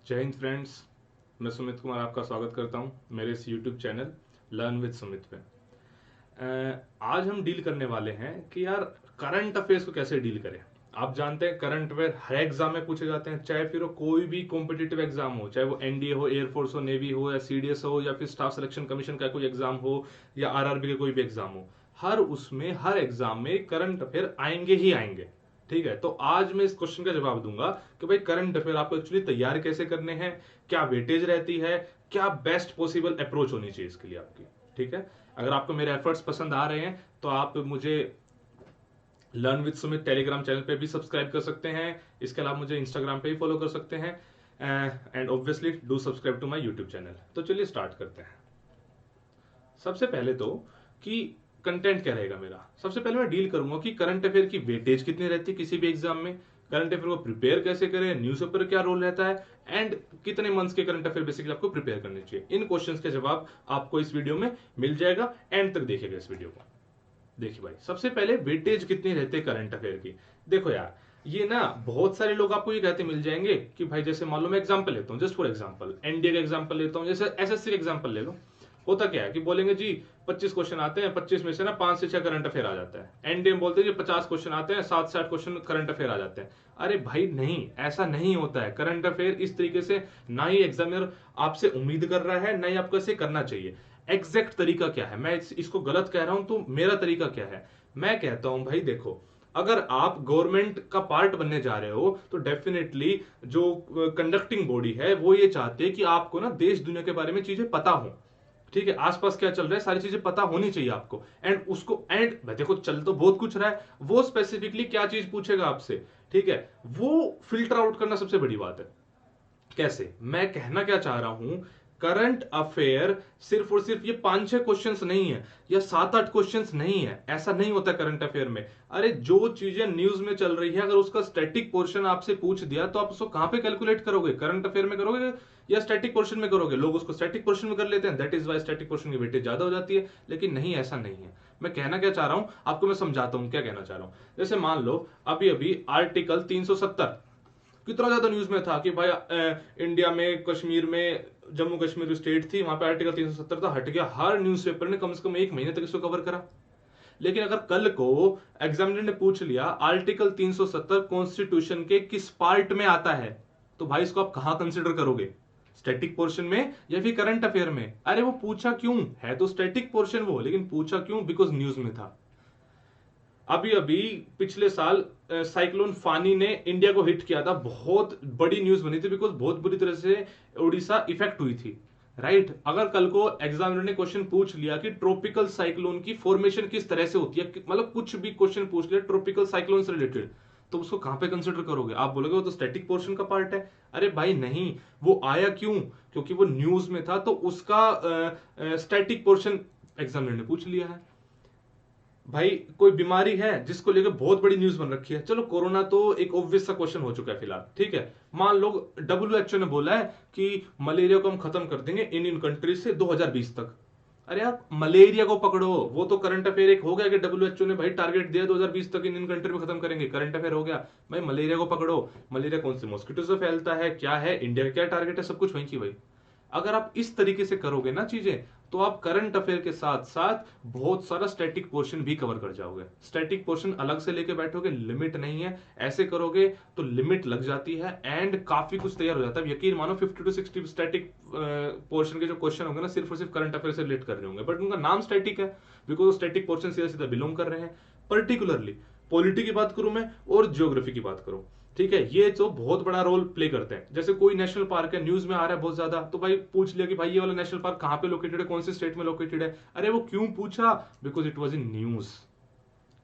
जय हिंद फ्रेंड्स। मैं सुमित कुमार आपका स्वागत करता हूं मेरे इस YouTube channel learn with Sumit पे। आज हम डील करने वाले हैं कि यार करंट अफेयर्स को कैसे डील करें। आप जानते हैं करंट अफेयर हर एग्जाम में पूछे जाते हैं, चाहे फिर वो कोई भी कॉम्पिटिटिव एग्जाम हो, चाहे वो एनडीए हो, एयरफोर्स हो, नेवी हो, या सीडीएस हो, या फिर स्टाफ सिलेक्शन कमीशन का कोई एग्जाम हो, या आरआरबी का कोई भी एग्जाम हो। हर एग्जाम में करंट अफेयर आएंगे ही आएंगे। ठीक है, तो आज मैं इस क्वेश्चन का जवाब दूंगा कि भाई करंट अफेयर आपको एक्चुअली तैयार कैसे करने हैं, क्या वेटेज रहती है, क्या बेस्ट पॉसिबल अप्रोच होनी चाहिए इसके लिए आपकी। ठीक है, अगर आपको मेरे एफर्ट्स पसंद आ रहे हैं तो आप मुझे learn with Sumit Telegram channel पे भी सब्सक्राइब कर सकते हैं। इसके अलावा मुझे इंस्टाग्राम पे भी फॉलो कर सकते हैं, and obviously do subscribe to my YouTube channel. तो चलिए स्टार्ट करते हैं। सबसे पहले तो कि कंटेंट क्या रहेगा मेरा। सबसे पहले मैं डील करूंगा कि करंट अफेयर की वेटेज कितनी रहती है किसी भी एग्जाम में, करंट अफेयर को प्रिपेयर कैसे करें, न्यूज़पेपर क्या रोल रहता है, एंड कितने मंथ्स के करंट अफेयर बेसिकली आपको प्रिपेयर करने चाहिए। इन क्वेश्चंस के जवाब आपको इस वीडियो में मिल जाएगा। एंड तक देखिएगा इस वीडियो को। देखिए भाई, सबसे पहले वेटेज कितनी रहती है करंट अफेयर की। देखो यार, ये ना बहुत सारे लोग आपको ये कहते मिल जाएंगे कि भाई जैसे मान लो मैं एग्जांपल लेता हूं, जस्ट फॉर एग्जांपल एनडीए का एग्जांपल लेता हूं, जैसे एसएससी का एग्जांपल ले लो। होता क्या है कि बोलेंगे जी 25 क्वेश्चन आते हैं, 25 में से ना 5 से 6 करंट अफेयर आ जाता है। एनडीए में बोलते हैं जी 50 क्वेश्चन आते हैं, 7 से 8 क्वेश्चन करंट अफेयर आ जाते हैं। अरे भाई नहीं, ऐसा नहीं होता है। करंट अफेयर इस तरीके से ना ही एग्जामिनर आपसे उम्मीद कर रहा है, ना ही आपको ऐसे करना चाहिए। एग्जैक्ट तरीका क्या है, मैं इसको गलत कह रहा हूं तो मेरा तरीका क्या है। मैं कहता हूं भाई देखो, अगर आप गवर्नमेंट का पार्ट बनने जा रहे हो तो डेफिनेटली जो कंडक्टिंग बॉडी है वो ये चाहती है कि आपको ना देश दुनिया के बारे में चीजें पता हो। ठीक है, आसपास क्या चल रहा है सारी चीजें पता होनी चाहिए आपको। एंड देखो चल तो बहुत कुछ रहा है, वो स्पेसिफिकली क्या चीज पूछेगा आपसे, ठीक है, वो फिल्टर आउट करना सबसे बड़ी बात है। कैसे, मैं कहना क्या चाह रहा हूं, करंट अफेयर सिर्फ और सिर्फ ये 5-6 क्वेश्चंस नहीं है, या 7-8 क्वेश्चंस नहीं है, ऐसा नहीं होता करंट अफेयर में। अरे जो चीजें न्यूज में चल रही है, अगर उसका स्टैटिक पोर्शन आपसे पूछ दिया तो आप उसको कहां पे कैलकुलेट करोगे, करंट अफेयर में करोगे या स्टैटिक पोर्शन में करोगे। लोग उसको स्टैटिक पोर्शन में कर लेते हैं, that is why static portion की वेटेज ज्यादा हो जाती है। लेकिन नहीं, ऐसा नहीं है। मैं कहना क्या चाह रहा हूं आपको, मैं समझाता हूं क्या कहना चाह रहा हूं। जैसे मान लो अभी अभी आर्टिकल 370 कितना ज्यादा न्यूज में था कि भाई इंडिया में कश्मीर में, जम्मू कश्मीर स्टेट थी, वहां पे आर्टिकल 370 था, हट गया। हर न्यूज़पेपर ने कम से कम 1 महीने तक इसको कवर करा। लेकिन अगर कल को एग्जामिनर ने पूछ लिया आर्टिकल 370 कॉन्स्टिट्यूशन के किस पार्ट में आता है, तो भाई इसको आप कहां कंसिडर करोगे, स्टैटिक पोर्शन में या फिर करंट अफेयर में। अरे वो पूछा क्यों है, तो स्टैटिक पोर्शन वो, लेकिन पूछा क्यों, बिकॉज न्यूज में था। अभी अभी पिछले साल साइक्लोन फानी ने इंडिया को हिट किया था, बहुत बड़ी न्यूज बनी थी, बिकॉज बहुत बुरी तरह से उड़ीसा इफेक्ट हुई थी। राइट, अगर कल को एग्जामिनर ने क्वेश्चन पूछ लिया कि ट्रॉपिकल साइक्लोन की फॉर्मेशन किस तरह से होती है, मतलब कुछ भी क्वेश्चन पूछ लिया ट्रॉपिकल साइक्लोन से रिलेटेड, तो उसको कहां पे कंसिडर करोगे। आप बोलोगे वो तो स्टैटिक पोर्शन का पार्ट है। अरे भाई नहीं, वो आया क्यों, क्योंकि वो न्यूज में था, तो उसका स्टैटिक पोर्शन एग्जामिनर ने पूछ लिया है। भाई कोई बीमारी है जिसको लेकर बहुत बड़ी न्यूज बन रखी है, चलो कोरोना तो एक ऑब्वियस सा क्वेश्चन हो चुका है फिलहाल, ठीक है। मान लो डब्ल्यूएचओ ने बोला है कि मलेरिया को हम खत्म कर देंगे इन कंट्रीज से 2020 तक। अरे आप मलेरिया को पकड़ो, वो तो करंट अफेयर एक हो गया कि डब्ल्यूएचओ ने भाई टारगेट दिया 2020 तक इन कंट्री में खत्म करेंगे, करंट अफेयर हो गया। भाई मलेरिया को पकड़ो, मलेरिया कौन से मॉस्किटो से फैलता है, क्या है, इंडिया का क्या टारगेट है, सब कुछ वहीं की भाई। अगर आप इस तरीके से करोगे ना चीजें, तो आप करंट अफेयर के साथ साथ बहुत सारा स्टैटिक पोर्शन भी कवर कर जाओगे। स्टैटिक पोर्शन अलग से लेके बैठोगे, लिमिट नहीं है, ऐसे करोगे तो लिमिट लग जाती है एंड काफी कुछ तैयार हो जाता है। यकीन मानो 50 to 60 स्टैटिक पोर्शन के जो क्वेश्चन होंगे ना, सिर्फ और सिर्फ करंट अफेयर से रिलेट कर रहे होंगे, बट उनका नाम स्टैटिक है बिकॉज स्टैटिक पोर्शन सीधा सीधा बिलोंग कर रहे हैं। पर्टिकुलरली पॉलिटी की बात करूं मैं और ज्योग्राफी की बात करूं, ठीक है, ये तो बहुत बड़ा रोल प्ले करते हैं। जैसे कोई नेशनल पार्क है, न्यूज में आ रहा है बहुत ज्यादा, तो भाई पूछ लिया कि भाई ये वाला नेशनल पार्क कहां पे लोकेटेड है, कौन से स्टेट में लोकेटेड है। अरे वो क्यों पूछा, because it was in news.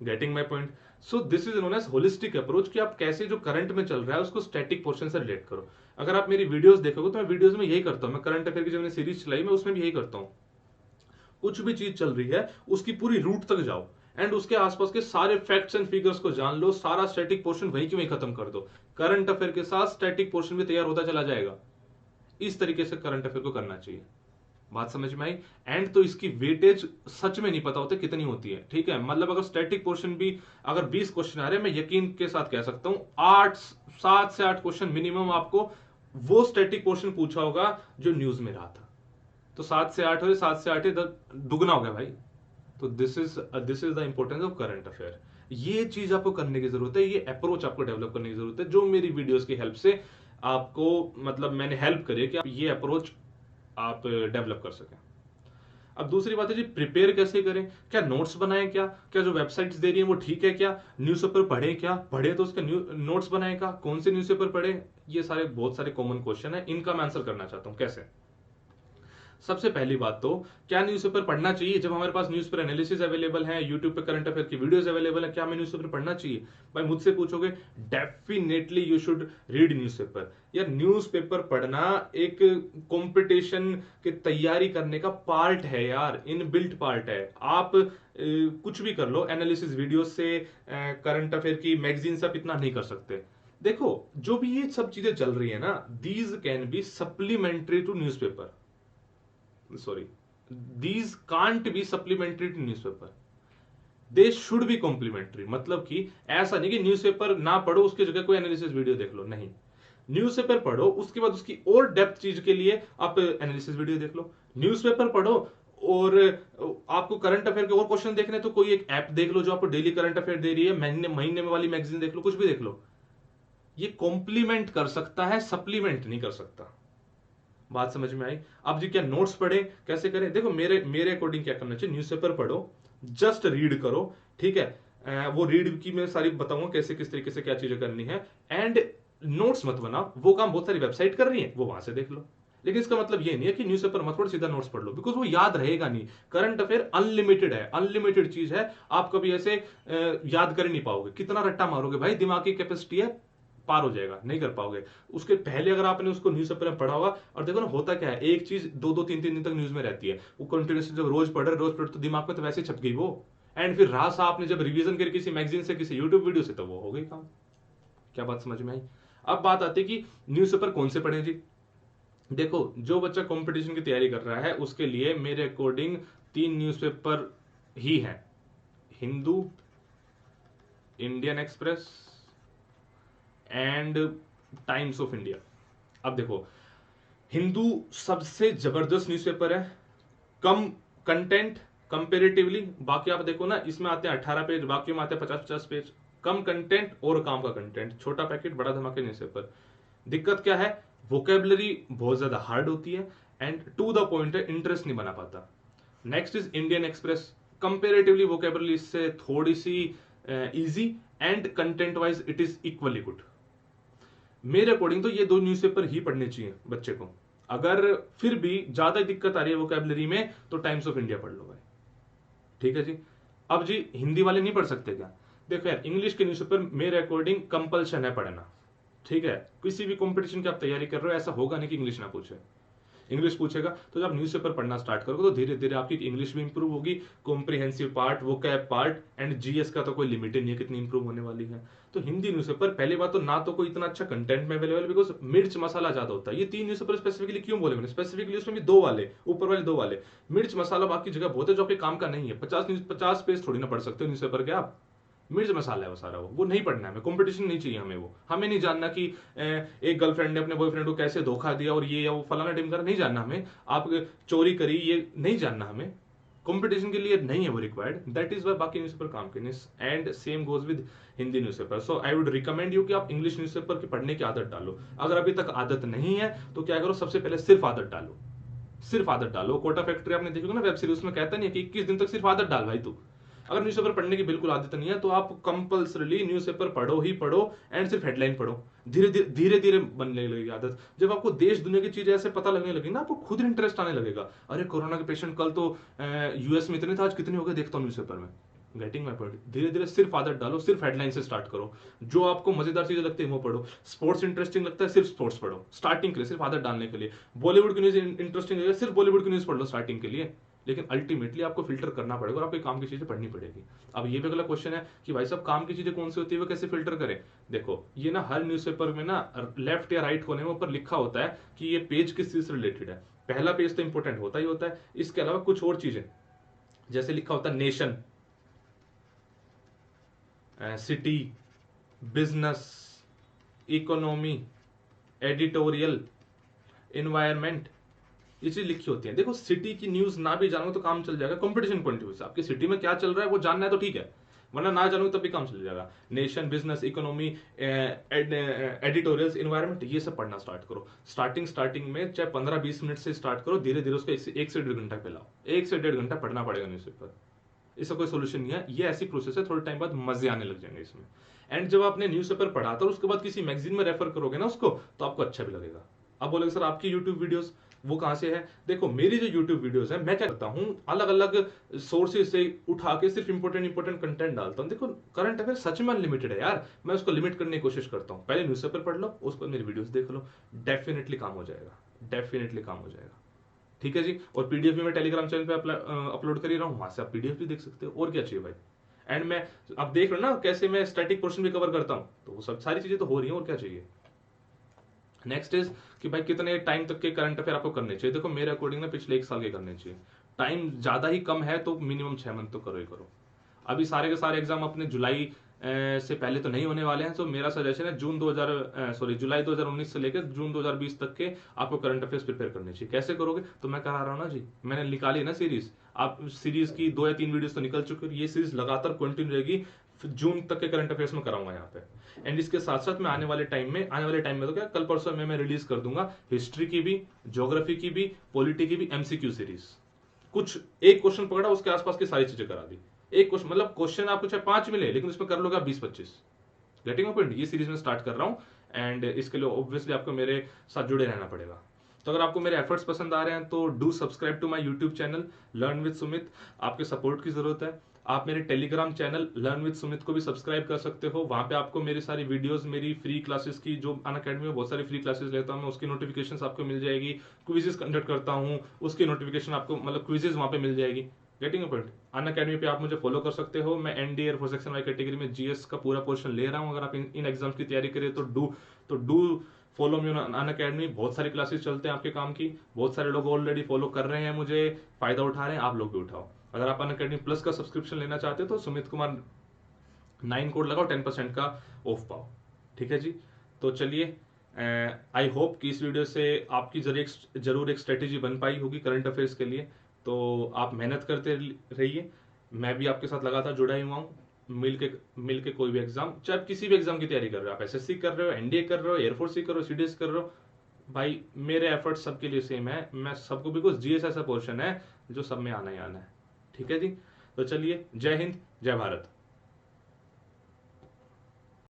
Getting my point. So this is known as holistic approach, कि आप कैसे जो करंट में चल रहा है उसको स्टैटिक पोर्शन से रिलेट करो। अगर आप मेरी वीडियोस देखोगे तो मैं वीडियोस में यही करता हूं, मैं करंट अफेयर की जो मैंने सीरीज चलाई मैं उसमें भी यही करता हूं। कुछ भी चीज चल रही है उसकी पूरी रूट तक जाओ एंड उसके आसपास के सारे फैक्ट्स एंड फिगर्स को जान लो, सारा स्टैटिक पोर्शन वहीं की वहीं खत्म कर दो। करंट अफेयर के साथ स्टैटिक पोर्शन भी तैयार होता चला जाएगा। इस तरीके से करंट अफेयर को करना चाहिए। बात समझ में आई। एंड तो इसकी वेटेज सच में नहीं पता होता कितनी होती है, ठीक है। मतलब अगर स्टैटिक पोर्शन भी अगर 20 क्वेश्चन आ रहे हैं, मैं यकीन के साथ कह सकता हूं 8 7 से 8 क्वेश्चन मिनिमम आपको वो स्टैटिक पोर्शन पूछा होगा जो न्यूज में रहा था। तो 7 से 8 हो, 7 से 8 दुगना हो गया भाई। तो this is the importance of current affair. ये चीज आपको करने की जरूरत है, ये अप्रोच आपको डेवलप करने की जरूरत है, जो मेरी वीडियोस की हेल्प से आपको, मतलब मैंने हेल्प करी है कि आप ये अप्रोच आप डेवलप कर सकें। अब दूसरी बात है जी, प्रिपेयर कैसे करें? क्या नोट्स बनाएं? क्या जो वेबसाइट्स दे रही है वो ठीक है? क्या न्यूज़पेपर पढ़े? क्या पढ़े तो उसके नोट्स बनाएं? क्या कौन से न्यूज़पेपर पढ़े? ये सारे बहुत सारे कॉमन क्वेश्चन है, इनका मैं आंसर करना चाहता हूं। कैसे? सबसे पहली बात तो, क्या न्यूज़पेपर पढ़ना चाहिए? जब हमारे पास न्यूज़पेपर एनालिसिस अवेलेबल है, यूट्यूब पे करंट अफेयर की वीडियोस अवेलेबल है, क्या हमें न्यूज़पेपर पढ़ना चाहिए? भाई मुझसे पूछोगे, definitely you should read newspaper. यार न्यूज़पेपर पढ़ना एक कंपटीशन की तैयारी करने का पार्ट है यार, इनबिल्ट पार्ट है। आप कुछ भी कर लो, एनालिसिस वीडियो से करंट अफेयर की मैगजीन से आप इतना नहीं कर सकते। देखो, जो भी ये सब चीजें चल रही है ना, these can be supplementary to newspaper. sorry, these can't be supplementary to newspaper, they should be complementary. मतलब कि ऐसा नहीं कि न्यूज़पेपर ना पढ़ो उसकी जगह कोई एनालिसिस वीडियो देख लो, नहीं। न्यूज़पेपर पढ़ो, उसके बाद उसकी और डेप्थ चीज के लिए आप एनालिसिस वीडियो देख लो। न्यूज़पेपर पढ़ो और आपको करंट अफेयर के और क्वेश्चन देखने तो कोई एक ऐप देख लो जो आपको डेली करंट अफेयर दे रही है, महीने महीने में वाली मैगजीन देख लो, कुछ भी देख लो। ये कॉम्प्लीमेंट कर सकता है, सप्लीमेंट नहीं कर सकता। बात समझ में आई? अब जी क्या नोट्स पढ़े, कैसे करें? देखो मेरे मेरे अकॉर्डिंग क्या करना चाहिए, न्यूज़पेपर पढ़ो, जस्ट रीड करो, ठीक है? वो रीड की मैं सारी बताऊंगा कैसे किस तरीके से क्या चीजें करनी है। एंड नोट्स मत बनाओ, वो काम बहुत सारी वेबसाइट कर रही है, वो वहां से देख लो। लेकिन इसका मतलब ये नहीं है कि न्यूज़पेपर मत पढ़ो सीधा नोट्स पढ़ लो, बिकॉज वो याद रहेगा नहीं। करंट अफेयर अनलिमिटेड है, अनलिमिटेड चीज है। आप कभी ऐसे याद कर नहीं पाओगे, कितना रट्टा मारोगे भाई, दिमाग की कैपेसिटी है, पार हो जाएगा, नहीं कर पाओगे। उसके पहले अगर आपने उसको न्यूज़पेपर में पढ़ा होगा, और देखो ना होता क्या है, एक चीज 2-2 3-3 दिन तक न्यूज में रहती है, वो कंटिन्यूसली जब रोज पढ़ तो दिमाग में तो वैसे छप गई वो। एंड फिर रास आपने जब रिवीजन करी किसी मैगजीन से, किसी यूट्यूब वीडियो से, तो वो हो गई काम। क्या बात समझ में आई? अब बात आती है कि न्यूज़पेपर कौन से पढ़े जी। देखो, जो बच्चा कंपटीशन की तैयारी कर रहा है उसके लिए मेरे अकॉर्डिंग 3 न्यूज़पेपर ही हैं: Hindu, Indian express and times of India. अब देखो, हिंदू सबसे जबरदस्त न्यूज़पेपर है, कम कंटेंट कंपेरेटिवली। बाकी आप देखो ना, इसमें आते हैं 18 पेज, बाकी में आते हैं 50-50 पेज। कम कंटेंट और काम का कंटेंट, छोटा पैकेट बड़ा धमाके न्यूज़पेपर। दिक्कत क्या है? वोकेबलरी बहुत ज्यादा हार्ड होती है, एंड टू द पॉइंट है, इंटरेस्ट नहीं बना पाता। Next is Indian Express, comparatively vocabulary इससे थोड़ी सी easy, and content wise it is equally good. मेरे अकॉर्डिंग तो ये 2 न्यूज़पेपर ही पढ़ने चाहिए बच्चे को। अगर फिर भी ज्यादा दिक्कत आ रही है वोकैबुलरी में, तो टाइम्स ऑफ इंडिया पढ़ लो भाई, ठीक है जी। अब जी हिंदी वाले नहीं पढ़ सकते क्या? देखो यार, इंग्लिश के न्यूज़पेपर मेरे अकॉर्डिंग कंपल्शन है पढ़ना, ठीक है? किसी भी कंपटीशन की आप तैयारी कर रहे हो, ऐसा होगा नहीं कि इंग्लिश ना पूछे। इंग्लिश पूछेगा, तो जब न्यूज़पेपर पढ़ना स्टार्ट करोगे तो धीरे धीरे आपकी इंग्लिश भी इंप्रूव होगी, कॉम्प्रिहेंसिव पार्ट, वो कैब पार्ट, एंड जीएस का तो कोई लिमिट ही नहीं है कितनी इंप्रूव होने वाली है। तो हिंदी न्यूज़पेपर, पहली बात तो ना तो कोई इतना अच्छा कंटेंट में अवेलेबल, बिकॉज मिर्च मसाला ज्यादा होता है। ये 3 न्यूज़पेपर स्पेसिफिकली क्यों बोले मैंने? स्पेसिफिकली उसमें भी 2 वाले, ऊपर वाले 2 वाले, मिर्च मसाला बाकी जगह बहुत है जो आपके काम का नहीं है। 50 पेज थोड़ी ना पढ़ सकते हो न्यूज़पेपर के आप, मिर्च मसाला है वो सारा, वो नहीं पढ़ना है हमें, कंपटीशन नहीं चाहिए हमें। वो हमें नहीं जानना कि एक गर्लफ्रेंड ने अपने बॉयफ्रेंड को कैसे धोखा दिया और ये या वो फलाना ढिमका, नहीं जानना हमें। आप चोरी करी, ये नहीं जानना हमें। कंपटीशन के लिए नहीं है वो रिक्वायर्ड, दैट इज वाई बाकी न्यूज़पेपर काम के। And same goes with Hindi newspaper. So I would recommend you कि आप इंग्लिश न्यूज़पेपर की पढ़ने की आदत डालो। अगर अभी तक आदत नहीं है तो क्या करो, सबसे पहले सिर्फ आदत डालो, सिर्फ आदत डालो। कोटा फैक्ट्री आपने देखी होगी ना वेब सीरीज, उसमें कहता नहीं है कि 21 दिन तक सिर्फ आदत डाल भाई तू। अगर न्यूज़पेपर पढ़ने की बिल्कुल आदत नहीं है तो आप कंपल्सरली न्यूज़पेपर पढ़ो ही पढ़ो, एंड सिर्फ हेडलाइन पढ़ो। धीरे धीरे बनने लगेगी आदत। जब आपको देश दुनिया की चीजें ऐसे पता लगने लगी ना, आपको खुद इंटरेस्ट आने लगेगा। अरे कोरोना के पेशेंट कल तो यूएस में इतने थे, आज कितने हो गए देखता हूँ न्यूज़पेपर में। Getting my point? धीरे धीरे सिर्फ आदत डालो, सिर्फ हेडलाइन से स्टार्ट करो। जो आपको मजेदार चीजें लगती है वो पढ़ो। स्पोर्ट्स इंटरेस्टिंग लगता है, सिर्फ स्पोर्ट्स पढ़ो स्टार्टिंग के लिए, सिर्फ आदत डालने के लिए। बॉलीवुड की न्यूज इंटरेस्टिंग है, सिर्फ बॉलीवुड की न्यूज पढ़ लो स्टार्टिंग के लिए। लेकिन अल्टीमेटली आपको फिल्टर करना पड़ेगा और आपको काम की चीजें पढ़नी पड़ेगी। अब ये भी अगला क्वेश्चन है कि भाई साहब काम की चीजें कौन सी होती है, वो कैसे फिल्टर करें? देखो, ये ना हर न्यूज़पेपर में ना लेफ्ट या राइट कोने में ऊपर लिखा होता है कि ये पेज किस चीज से रिलेटेड है। पहला पेज तो इंपॉर्टेंट होता ही होता है, इसके अलावा कुछ और चीजें, जैसे लिखा होता है nation, city, business, economy, editorial, environment, ये चीज लिखी होती है। देखो सिटी की न्यूज ना भी जानूं तो काम चल जाएगा, कंपटीशन पॉइंट ऑफ व्यू से आपकी सिटी में क्या चल रहा है वो जानना है तो ठीक है, वरना ना जानूं तब भी काम चल जाएगा। Nation, business, economy, editorials, environment, ये सब पढ़ना स्टार्ट करो। स्टार्टिंग में चाहे 15-20 मिनट से स्टार्ट करो, धीरे धीरे उसको 1 से 1.5 घंटा फैलाओ। 1 से 1.5 घंटा पढ़ना पड़ेगा न्यूज़पेपर, इसका कोई सोल्यूशन नहीं है, ये ऐसी प्रोसेस है, थोड़े टाइम बाद मजे आने लग जाएंगे इसमें। एंड जब आपने न्यूज़पेपर पढ़ा तो उसके बाद किसी मैगजीन में रेफर करोगे ना उसको, तो आपको अच्छा भी लगेगा। अब बोलेगे सर आपकी यूट्यूब वीडियोस वो कहां से है? देखो मेरी जो यूट्यूब वीडियोस है, मैं क्या करता हूं, अलग अलग सोर्सेज से उठा के सिर्फ इंपोर्टेंट कंटेंट डालता हूं। देखो करंट अफेयर सच में अनलिमिटेड है यार, मैं उसको लिमिट करने की कोशिश करता हूं। पहले न्यूज़पेपर पढ़ लो, उसके बाद मेरी वीडियोस देख लो, डेफिनेटली काम हो जाएगा, डेफिनेटली काम हो जाएगा। ठीक है जी। और पीडीएफ भी मैं टेलीग्राम चैनल पे अपलोड कर ही रहा हूँ, वहां से आप पीडीएफ भी देख सकते हो। और क्या चाहिए भाई? एंड मैं आप देख रहे हो ना कैसे मैं स्टैटिक पोर्शन भी कवर करता हूँ, तो वो सब सारी चीजें तो हो रही हैं, और क्या चाहिए? नेक्स्ट इज कि भाई कितने टाइम तक के करंट अफेयर आपको करने चाहिए। देखो मेरे अकॉर्डिंग ना पिछले 1 साल के करने चाहिए। टाइम ज्यादा ही कम है तो मिनिमम 6 मंथ तो करो ही करो। अभी सारे के सारे एग्जाम अपने जुलाई से पहले तो नहीं होने वाले हैं, तो मेरा सजेशन है जुलाई 2019 से लेकर जून 2020 तक के आपको करंट अफेयर्स प्रिपेयर करने चाहिए। कैसे करोगे? तो मैं करा रहा हूँ ना जी, मैंने निकाली ना सीरीज। आप सीरीज की 2 या 3 वीडियोस तो निकल चुकी है, ये सीरीज लगातार कंटिन्यू रहेगी, फिर जून तक के करंट अफेयर्स में कराऊंगा यहाँ पे। एंड इसके साथ साथ मैं आने वाले टाइम में तो क्या कल परसों में मैं रिलीज कर दूंगा हिस्ट्री की भी, ज्योग्राफी की भी, पॉलिटी की भी एमसीक्यू सीरीज। कुछ एक क्वेश्चन पकड़ा, उसके आसपास की सारी चीजें करा दी। एक क्वेश्चन मतलब क्वेश्चन आपको चाहे 5 मिले, लेकिन उसमें कर लोगे आप 20-25। Getting point? ये सीरीज में स्टार्ट कर रहा हूँ, एंड इसके लिए ऑब्वियसली आपको मेरे साथ जुड़े रहना पड़ेगा। तो अगर आपको मेरे एफर्ट्स पसंद आ रहे हैं तो do subscribe to my YouTube channel learn with Sumit. आपके सपोर्ट की जरूरत है। आप मेरे Telegram channel learn with Sumit को भी सब्सक्राइब कर सकते हो। वहां पे आपको मेरी सारी वीडियोस, मेरी फ्री क्लासेस की, जो अनअकैडमी में बहुत सारी फ्री क्लासेस लेता हूं मैं, उसकी नोटिफिकेशंस आपको मिल जाएगी। क्विजेस कंडक्ट करता हूं, उसकी नोटिफिकेशन आपको, मतलब क्विजेस वहां पे मिल जाएगी। Getting a point? अनअकैडमी पे आप मुझे फॉलो कर सकते हो। मैं ND air force section Y category में जीएस का पूरा पोर्शन ले रहा हूं। अगर आप इन एग्जाम्स की तैयारी करें तो do follow me on Unacademy. बहुत सारी क्लासेस चलते हैं आपके काम की, बहुत सारे लोग ऑलरेडी फॉलो कर रहे हैं मुझे, फायदा उठा रहे हैं, आप लोग भी उठाओ। अगर आप अनअकैडमी प्लस का सब्सक्रिप्शन लेना चाहते हो तो सुमित कुमार 9 कोड लगाओ, 10% का ऑफ पाओ। ठीक है जी। तो चलिए, आई होप कि इस वीडियो से आपकी जरूर एक स्ट्रेटेजी बन पाई होगी करंट अफेयर्स के लिए। तो आप मेहनत करते रहिए, मैं भी आपके साथ लगातार जुड़ा ही हुआ हूँ। मिल के कोई भी एग्जाम, चाहे आप किसी भी एग्जाम की तैयारी कर रहे हो, आप एसएससी कर रहे हो, एनडीए कर रहे हो, एयरफोर्स कर रहे हो, सीडीएस कर रहे हो, भाई मेरे एफर्ट सबके लिए सेम है। मैं सबको, बिकॉज जीएस ऐसा पोर्शन है जो सब में आना ही आना है। ठीक है जी। तो चलिए, जय हिंद, जय भारत।